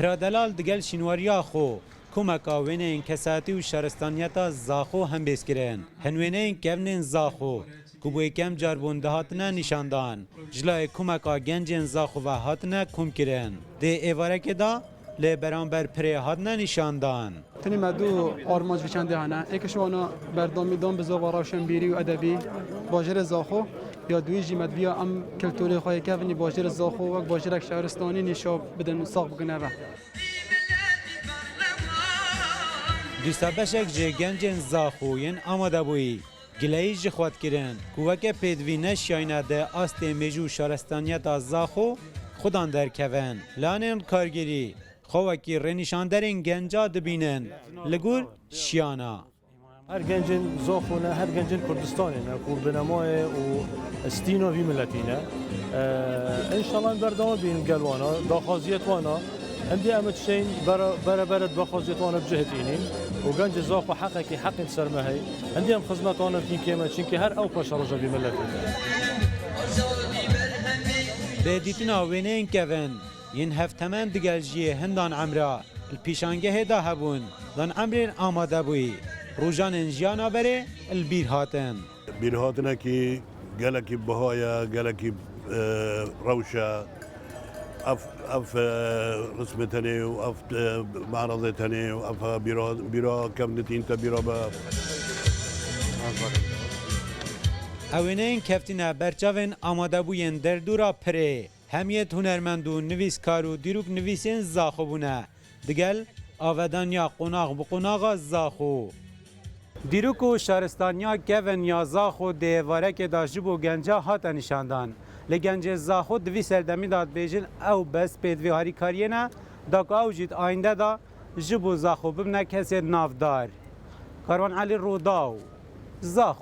پرادلال دگل شینواریا خو کمکا وینین کساتی و شهرستانیتا زاخو هم بیس کرن هنوینین کونین زاخو کبوی کم جاربون دهاتنه نشاندان جلای کمکا گنجین زاخو و هاتنه کم کرن ده ایوارک دا لی برانبر پره هاتنه نشاندان تنی مدو آرمانج وچنده هنه ایکش وانا بردامی دام بزا و روشنبیری و ادبی باجر زاخو یا دوی جیمت بیا ام کلتوری خواهی که ونی باجر زاخو و باجر شهرستانی نشاب بدن ساق بکنه و دوستا بشک جه گنجین زاخوین آماده بویی گلهی جه خواد کرن کوکه پیدوی نشاینه ده آست میجو شهرستانیت زاخو خودان درکوین لانین کارگیری خواکی رنشاندرین گنجا دبینن لگور شیانا هر گنجین زاخونه هر گنجین کردستانه کردنمای و استینا وی ملتینه انشالله بردام بین گلوانا داخازیت وانا عندي امد شين برا بلد بخازيت وانا بجهد ايني وقنج زاخو حقك حق سرمهي عندي ام خدمات وانا في كيما شنكي هر او باش رجا بملتي بديتنا وينين كيفن ين هفتمن دگلجيه هندان عمرا البيشانگه دا هبون دان عمرين آماده بوي روجان انجيانا بري البير هاتن بير هاتنا كي قالكي بهايا قالكي روشة اف رسمتني واف معرضتني واف بيرا كم نتين بيرا با اوینین کفتینا برچاوین آماده بوین در دورا پره همیت هنرمند و نویسکار و دیروک نویسین زاخو بونه دگل آودانیا قناغ بقناغ زاخو دیروک و شهرستانیا کون یا زاخو دیواره که دا جبو گنجا هات نشاندان لگنج زاخو دوی سردمی داد بیجن او بس پیدوی هاری کاریه دا که او جید آینده دا جبو زاخو ببنه کسی نافدار کاروان علی روداو زاخو